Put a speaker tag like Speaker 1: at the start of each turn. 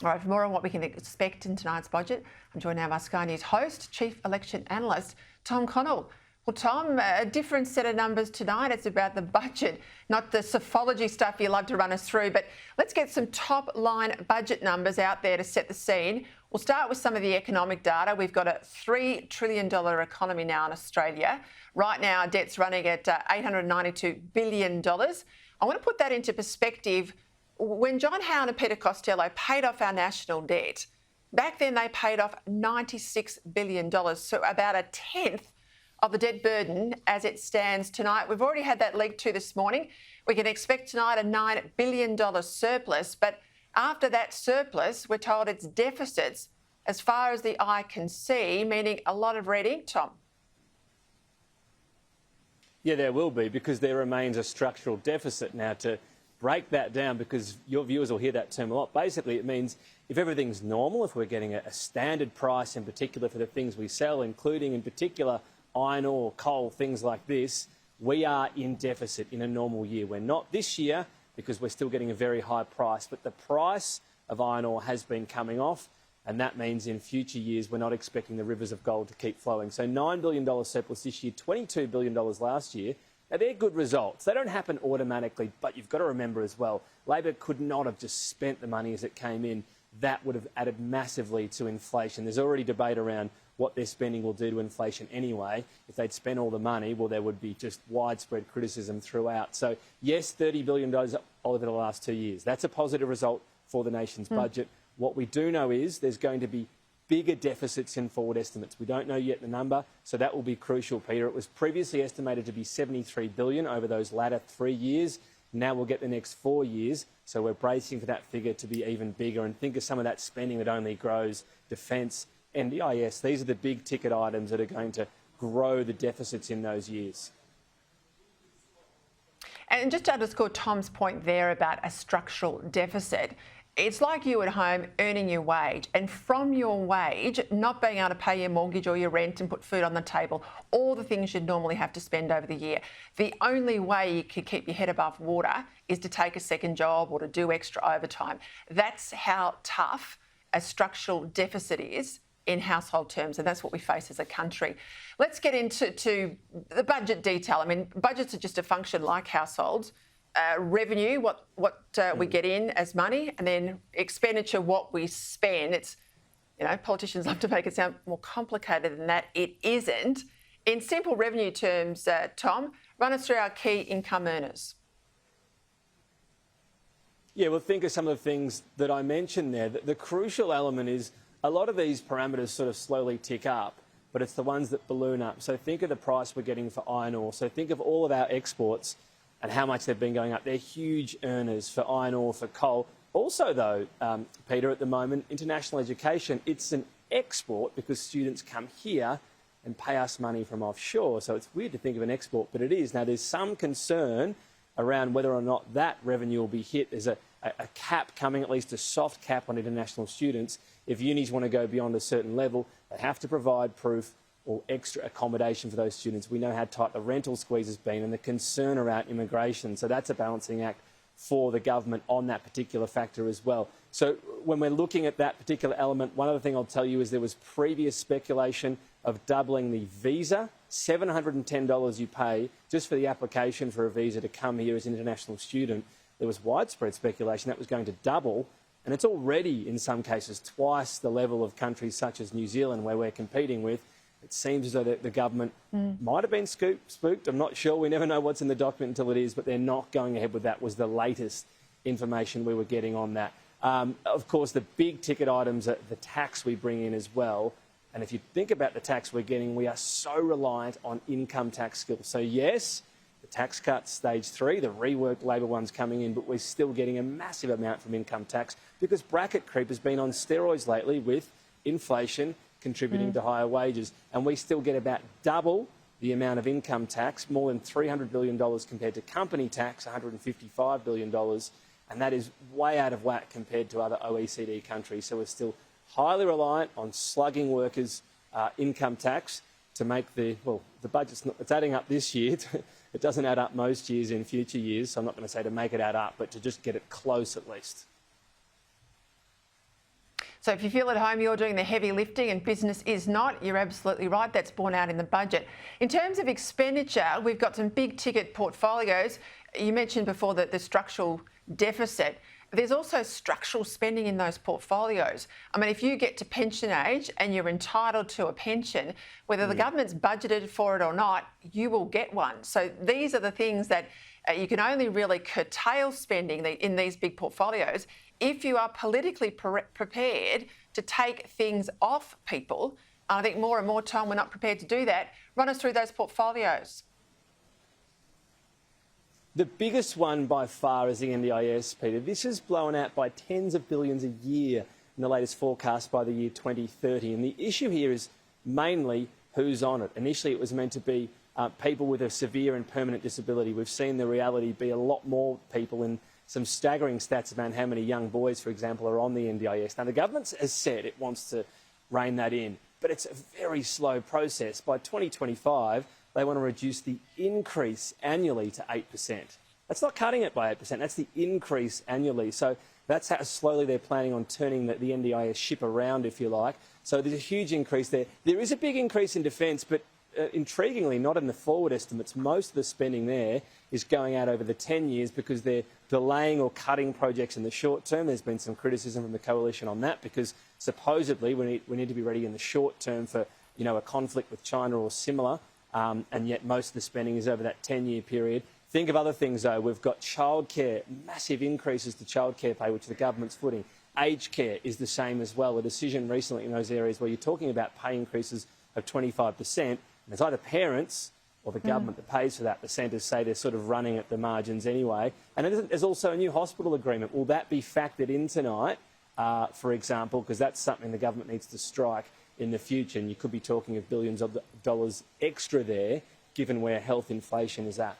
Speaker 1: All right, for more on what we can expect in tonight's budget, I'm joined now by Sky News host, Chief Election Analyst, Tom Connell. Well, Tom, a different set of numbers tonight. It's about the budget, not the psephology stuff you love to run us through. But let's get some top-line budget numbers out there to set the scene. We'll start with some of the economic data. We've got a $3 trillion economy now in Australia. Right now, debt's running at $892 billion. I want to put that into perspective. When John Howard and Peter Costello paid off our national debt, back then they paid off $96 billion, so about a tenth of the debt burden as it stands tonight. We've already had that leaked to this morning. We can expect tonight a $9 billion surplus, but after that surplus, we're told it's deficits as far as the eye can see, meaning a lot of red ink, Tom.
Speaker 2: Yeah, there will be, because there remains a structural deficit. Now, to break that down, because your viewers will hear that term a lot, basically it means if everything's normal, if we're getting a standard price in particular for the things we sell, including in particular iron ore, coal, things like this, we are in deficit in a normal year. We're not this year because we're still getting a very high price, but the price of iron ore has been coming off, and that means in future years we're not expecting the rivers of gold to keep flowing. So $9 billion surplus this year, $22 billion last year. Now, they're good results. They don't happen automatically, but you've got to remember as well, Labor could not have just spent the money as it came in. That would have added massively to inflation. There's already debate around what their spending will do to inflation anyway. If they'd spent all the money, well, there would be just widespread criticism throughout. So, yes, $30 billion over the last 2 years. That's a positive result for the nation's budget. What we do know is there's going to be bigger deficits in forward estimates. We don't know yet the number, so that will be crucial, Peter. It was previously estimated to be $73 billion over those latter 3 years. Now we'll get the next 4 years, so we're bracing for that figure to be even bigger. And think of some of that spending that only grows: defence, NDIS. These are the big ticket items that are going to grow the deficits in those years.
Speaker 1: And just to underscore Tom's point there about a structural deficit, it's like you at home earning your wage, and from your wage, not being able to pay your mortgage or your rent and put food on the table, all the things you'd normally have to spend over the year. The only way you can keep your head above water is to take a second job or to do extra overtime. That's how tough a structural deficit is in household terms, and that's what we face as a country. Let's get into the budget detail. I mean, budgets are just a function like households. Revenue, what we get in as money, and then expenditure, what we spend. It's, you know, politicians love to make it sound more complicated than that. It isn't. In simple revenue terms, Tom, run us through our key income earners.
Speaker 2: Yeah, well, think of some of the things that I mentioned there. The crucial element is a lot of these parameters sort of slowly tick up, but it's the ones that balloon up. So think of the price we're getting for iron ore. So think of all of our exports and how much they've been going up. They're huge earners for iron ore, for coal. Also, though, Peter, at the moment, international education, it's an export because students come here and pay us money from offshore. So it's weird to think of an export, but it is. Now, there's some concern around whether or not that revenue will be hit. There's a cap coming, at least a soft cap on international students. If unis want to go beyond a certain level, they have to provide proof or extra accommodation for those students. We know how tight the rental squeeze has been and the concern around immigration. So that's a balancing act for the government on that particular factor as well. So when we're looking at that particular element, one other thing I'll tell you is there was previous speculation of doubling the visa. $710 you pay just for the application for a visa to come here as an international student. There was widespread speculation that was going to double, and it's already in some cases twice the level of countries such as New Zealand where we're competing with. It seems as though the government might have been spooked. I'm not sure. We never know what's in the document until it is, but they're not going ahead with that, was the latest information we were getting on that. Of course, the big ticket items are the tax we bring in as well. And if you think about the tax we're getting, we are so reliant on income tax skills. So, yes, the tax cuts, stage 3, the reworked Labor one's coming in, but we're still getting a massive amount from income tax because bracket creep has been on steroids lately with inflation contributing to higher wages. And we still get about double the amount of income tax, more than $300 billion compared to company tax, $155 billion. And that is way out of whack compared to other OECD countries. So we're still highly reliant on slugging workers' income tax to make the budget's it's adding up this year. It doesn't add up most years in future years. So I'm not going to say to make it add up, but to just get it close at least.
Speaker 1: So if you feel at home you're doing the heavy lifting and business is not, you're absolutely right. That's borne out in the budget. In terms of expenditure, we've got some big ticket portfolios. You mentioned before that the structural deficit. There's also structural spending in those portfolios. I mean, if you get to pension age and you're entitled to a pension, whether the government's budgeted for it or not, you will get one. So these are the things that you can only really curtail spending in these big portfolios if you are politically prepared to take things off people. And I think more and more time we're not prepared to do that. Run us through those portfolios.
Speaker 2: The biggest one by far is the NDIS, Peter. This is blown out by tens of billions a year in the latest forecast by the year 2030. And the issue here is mainly who's on it. Initially, it was meant to be people with a severe and permanent disability. We've seen the reality be a lot more people, in some staggering stats about how many young boys, for example, are on the NDIS. Now, the government has said it wants to rein that in, but it's a very slow process. By 2025, they want to reduce the increase annually to 8%. That's not cutting it by 8%, that's the increase annually. So that's how slowly they're planning on turning the NDIS ship around, if you like. So there's a huge increase there. There is a big increase in defence, but intriguingly, not in the forward estimates. Most of the spending there is going out over the 10 years because they're delaying or cutting projects in the short term. There's been some criticism from the coalition on that because supposedly we need to be ready in the short term for a conflict with China or similar. And yet most of the spending is over that 10-year period. Think of other things, though. We've got childcare, massive increases to childcare pay, which the government's footing. Aged care is the same as well. A decision recently in those areas where you're talking about pay increases of 25%. And it's either parents or the government that pays for that. The centres say they're sort of running at the margins anyway. And then there's also a new hospital agreement. Will that be factored in tonight, for example? Because that's something the government needs to strike in the future, and you could be talking of billions of dollars extra there, given where health inflation is at.